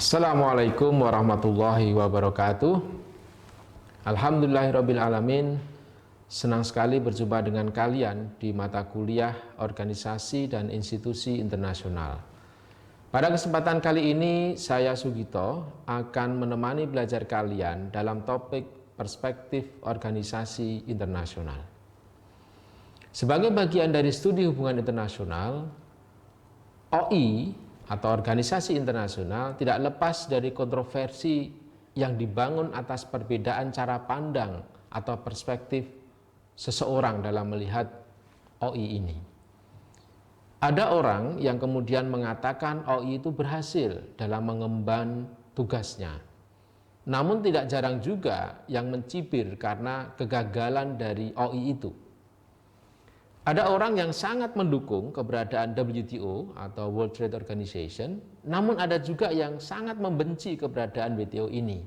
Assalamualaikum warahmatullahi wabarakatuh. Alhamdulillahirabbil alamin. Senang sekali berjumpa dengan kalian di mata kuliah organisasi dan institusi internasional. Pada kesempatan kali ini saya Sugito akan menemani belajar kalian dalam topik perspektif organisasi internasional. Sebagai bagian dari studi hubungan internasional, OI atau organisasi internasional tidak lepas dari kontroversi yang dibangun atas perbedaan cara pandang atau perspektif seseorang dalam melihat OI ini. Ada orang yang kemudian mengatakan OI itu berhasil dalam mengemban tugasnya. Namun tidak jarang juga yang mencibir karena kegagalan dari OI itu. Ada orang yang sangat mendukung keberadaan WTO atau World Trade Organization, namun ada juga yang sangat membenci keberadaan WTO ini.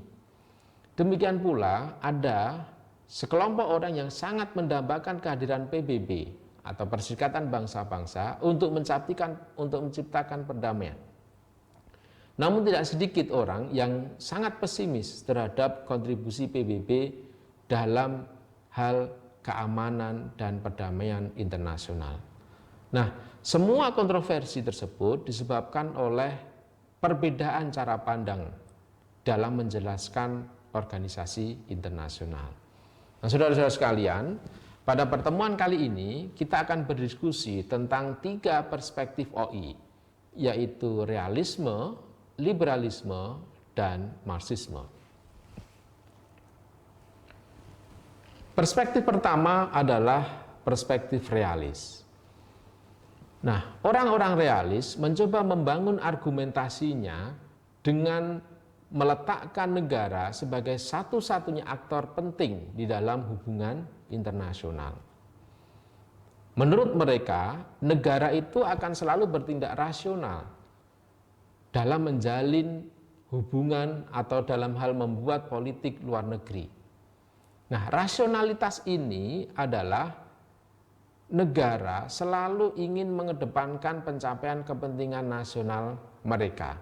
Demikian pula ada sekelompok orang yang sangat mendambakan kehadiran PBB atau Perserikatan Bangsa-Bangsa untuk menciptakan perdamaian. Namun tidak sedikit orang yang sangat pesimis terhadap kontribusi PBB dalam hal keamanan dan perdamaian internasional. Nah, semua kontroversi tersebut disebabkan oleh perbedaan cara pandang dalam menjelaskan organisasi internasional. Nah, saudara-saudara sekalian, pada pertemuan kali ini kita akan berdiskusi tentang 3 perspektif OI, yaitu realisme, liberalisme, dan marxisme. Perspektif pertama adalah perspektif realis. Nah, orang-orang realis mencoba membangun argumentasinya dengan meletakkan negara sebagai satu-satunya aktor penting di dalam hubungan internasional. Menurut mereka, negara itu akan selalu bertindak rasional dalam menjalin hubungan atau dalam hal membuat politik luar negeri. Nah, rasionalitas ini adalah negara selalu ingin mengedepankan pencapaian kepentingan nasional mereka.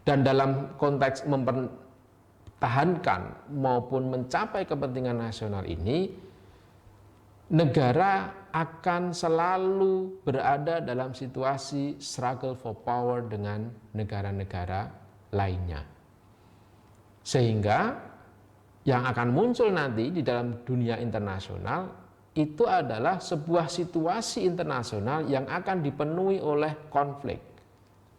Dan dalam konteks mempertahankan maupun mencapai kepentingan nasional ini, negara akan selalu berada dalam situasi struggle for power dengan negara-negara lainnya. Sehingga yang akan muncul nanti di dalam dunia internasional itu adalah sebuah situasi internasional yang akan dipenuhi oleh konflik,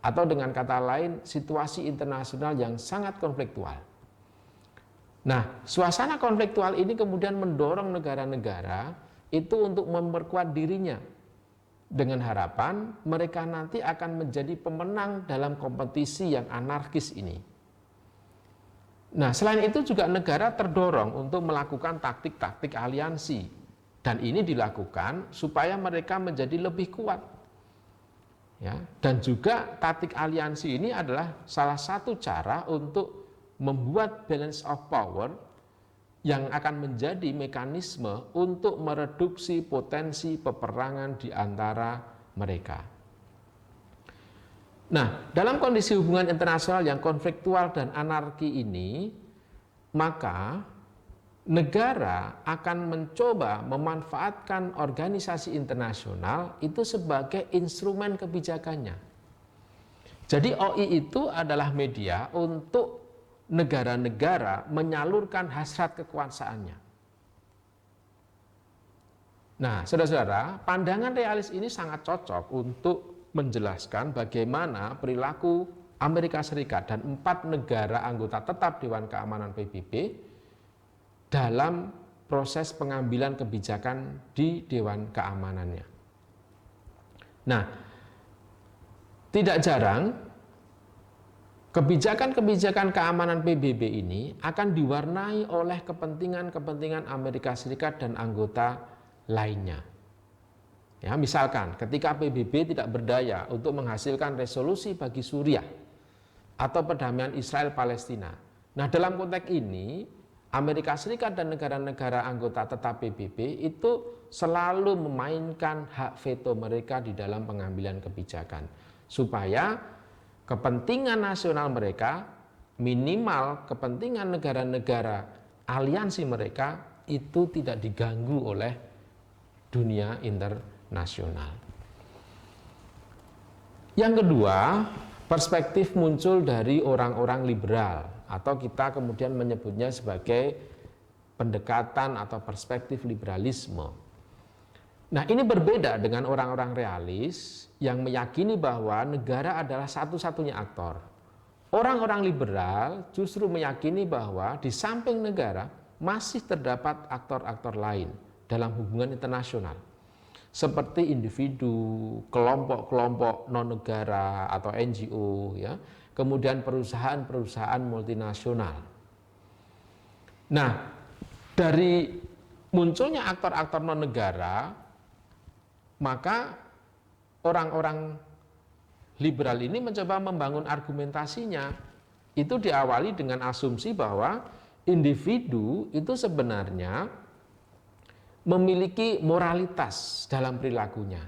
atau dengan kata lain situasi internasional yang sangat konfliktual. Nah, suasana konfliktual ini kemudian mendorong negara-negara itu untuk memperkuat dirinya dengan harapan mereka nanti akan menjadi pemenang dalam kompetisi yang anarkis ini. Nah, selain itu juga negara terdorong untuk melakukan taktik-taktik aliansi, dan ini dilakukan supaya mereka menjadi lebih kuat. Ya, dan juga taktik aliansi ini adalah salah satu cara untuk membuat balance of power yang akan menjadi mekanisme untuk mereduksi potensi peperangan di antara mereka. Nah, dalam kondisi hubungan internasional yang konfliktual dan anarki ini, maka negara akan mencoba memanfaatkan organisasi internasional itu sebagai instrumen kebijakannya. Jadi OI itu adalah media untuk negara-negara menyalurkan hasrat kekuasaannya. Nah, saudara-saudara, pandangan realis ini sangat cocok untuk menjelaskan bagaimana perilaku Amerika Serikat dan 4 negara anggota tetap Dewan Keamanan PBB dalam proses pengambilan kebijakan di Dewan Keamanannya. Nah, tidak jarang kebijakan-kebijakan keamanan PBB ini akan diwarnai oleh kepentingan-kepentingan Amerika Serikat dan anggota lainnya. Ya, misalkan ketika PBB tidak berdaya untuk menghasilkan resolusi bagi Suriah atau perdamaian Israel-Palestina. Nah, dalam konteks ini, Amerika Serikat dan negara-negara anggota tetap PBB itu selalu memainkan hak veto mereka di dalam pengambilan kebijakan, supaya kepentingan nasional mereka, minimal kepentingan negara-negara aliansi mereka itu tidak diganggu oleh dunia internasional. Yang kedua, perspektif muncul dari orang-orang liberal atau kita kemudian menyebutnya sebagai pendekatan atau perspektif liberalisme. Nah, ini berbeda dengan orang-orang realis yang meyakini bahwa negara adalah satu-satunya aktor. Orang-orang liberal justru meyakini bahwa di samping negara masih terdapat aktor-aktor lain dalam hubungan internasional, seperti individu, kelompok-kelompok non-negara atau NGO, ya, kemudian perusahaan-perusahaan multinasional. Nah, dari munculnya aktor-aktor non-negara, maka orang-orang liberal ini mencoba membangun argumentasinya. Itu diawali dengan asumsi bahwa individu itu sebenarnya memiliki moralitas dalam perilakunya.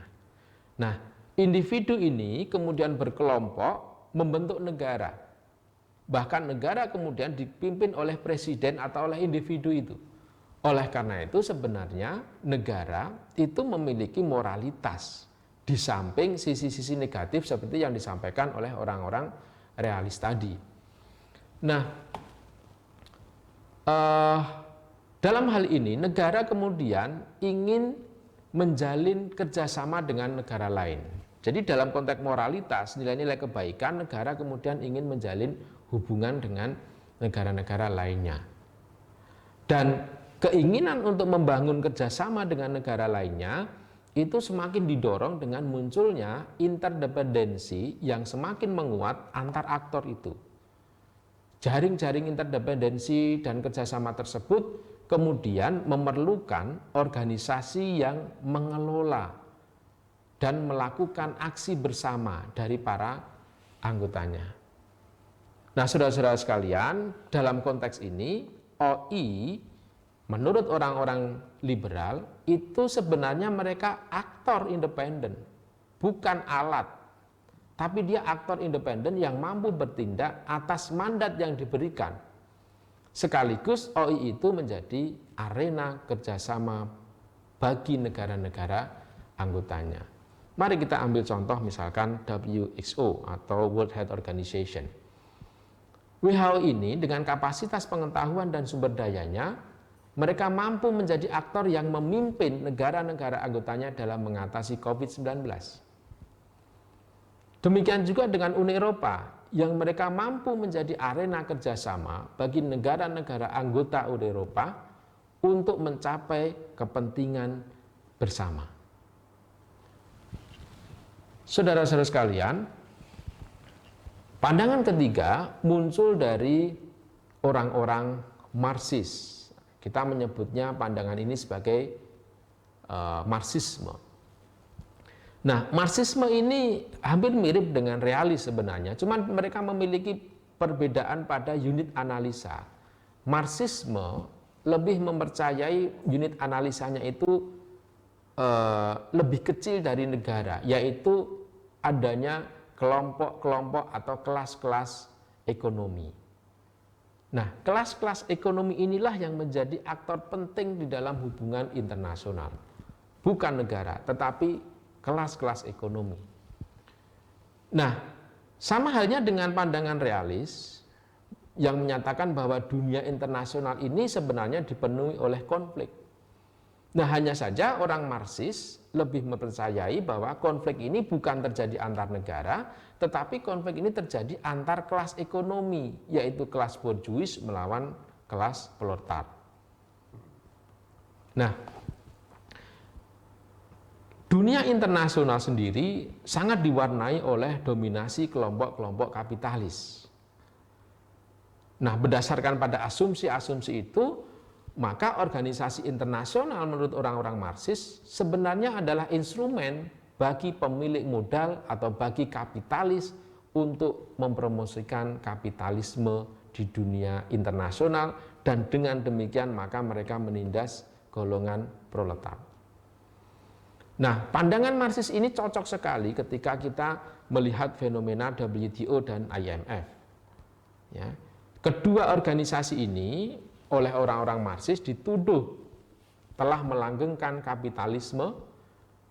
Nah, individu ini kemudian berkelompok membentuk negara. Bahkan negara kemudian dipimpin oleh presiden atau oleh individu itu. Oleh karena itu sebenarnya negara itu memiliki moralitas di samping sisi-sisi negatif seperti yang disampaikan oleh orang-orang realis tadi. Nah, dalam hal ini negara kemudian ingin menjalin kerjasama dengan negara lain. Jadi dalam konteks moralitas, nilai-nilai kebaikan, negara kemudian ingin menjalin hubungan dengan negara-negara lainnya. Dan keinginan untuk membangun kerjasama dengan negara lainnya itu semakin didorong dengan munculnya interdependensi yang semakin menguat antar aktor itu. Jaring-jaring interdependensi dan kerjasama tersebut kemudian memerlukan organisasi yang mengelola dan melakukan aksi bersama dari para anggotanya. Nah, saudara-saudara sekalian, dalam konteks ini, OI menurut orang-orang liberal itu sebenarnya mereka aktor independen, bukan alat. Tapi dia aktor independen yang mampu bertindak atas mandat yang diberikan. Sekaligus OI itu menjadi arena kerjasama bagi negara-negara anggotanya. Mari kita ambil contoh misalkan WHO atau World Health Organization. WHO ini dengan kapasitas pengetahuan dan sumber dayanya, mereka mampu menjadi aktor yang memimpin negara-negara anggotanya dalam mengatasi COVID-19. Demikian juga dengan Uni Eropa, yang mereka mampu menjadi arena kerjasama bagi negara-negara anggota Uni Eropa untuk mencapai kepentingan bersama. Saudara-saudara sekalian, pandangan ketiga muncul dari orang-orang Marxis. Kita menyebutnya pandangan ini sebagai Marxisme. Nah, Marxisme ini hampir mirip dengan realis sebenarnya, cuman mereka memiliki perbedaan pada unit analisa. Marxisme lebih mempercayai unit analisanya itu lebih kecil dari negara, yaitu adanya kelompok-kelompok atau kelas-kelas ekonomi. Nah, kelas-kelas ekonomi inilah yang menjadi aktor penting di dalam hubungan internasional. Bukan negara, tetapi kelas-kelas ekonomi. Nah, sama halnya dengan pandangan realis yang menyatakan bahwa dunia internasional ini sebenarnya dipenuhi oleh konflik. Nah, hanya saja orang Marxis lebih mempercayai bahwa konflik ini bukan terjadi antar negara, tetapi konflik ini terjadi antar kelas ekonomi, yaitu kelas borjuis melawan kelas proletar. Nah, dunia internasional sendiri sangat diwarnai oleh dominasi kelompok-kelompok kapitalis. Nah, berdasarkan pada asumsi-asumsi itu, maka organisasi internasional menurut orang-orang Marxis sebenarnya adalah instrumen bagi pemilik modal atau bagi kapitalis untuk mempromosikan kapitalisme di dunia internasional, dan dengan demikian maka mereka menindas golongan proletar. Nah, pandangan Marxis ini cocok sekali ketika kita melihat fenomena WTO dan IMF. Ya. Kedua organisasi ini oleh orang-orang Marxis dituduh telah melanggengkan kapitalisme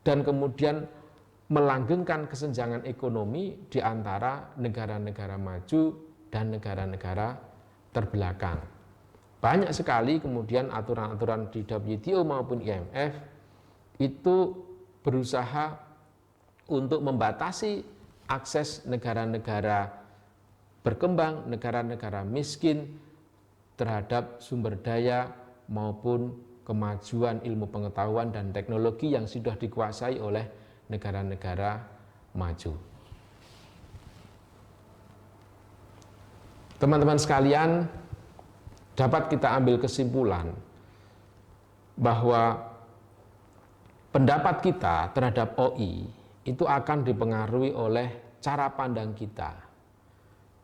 dan kemudian melanggengkan kesenjangan ekonomi di antara negara-negara maju dan negara-negara terbelakang. Banyak sekali kemudian aturan-aturan di WTO maupun IMF itu berusaha untuk membatasi akses negara-negara berkembang, negara-negara miskin terhadap sumber daya maupun kemajuan ilmu pengetahuan dan teknologi yang sudah dikuasai oleh negara-negara maju. Teman-teman sekalian, dapat kita ambil kesimpulan bahwa pendapat kita terhadap OI itu akan dipengaruhi oleh cara pandang kita.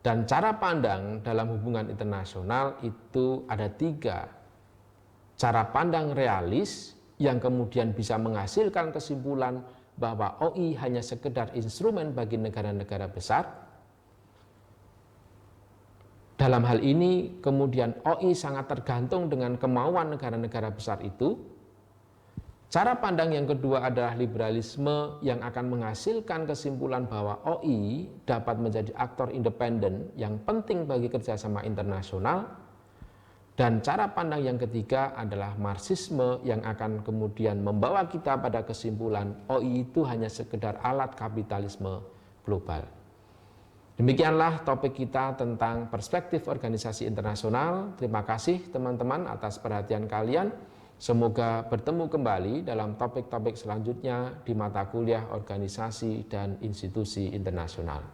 Dan cara pandang dalam hubungan internasional itu ada 3. Cara pandang realis yang kemudian bisa menghasilkan kesimpulan bahwa OI hanya sekedar instrumen bagi negara-negara besar. Dalam hal ini kemudian OI sangat tergantung dengan kemauan negara-negara besar itu. Cara pandang yang kedua adalah liberalisme yang akan menghasilkan kesimpulan bahwa OI dapat menjadi aktor independen yang penting bagi kerjasama internasional. Dan cara pandang yang ketiga adalah Marxisme yang akan kemudian membawa kita pada kesimpulan OI itu hanya sekedar alat kapitalisme global. Demikianlah topik kita tentang perspektif organisasi internasional. Terima kasih teman-teman atas perhatian kalian. Semoga bertemu kembali dalam topik-topik selanjutnya di mata kuliah organisasi dan institusi internasional.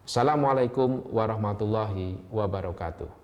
Assalamualaikum warahmatullahi wabarakatuh.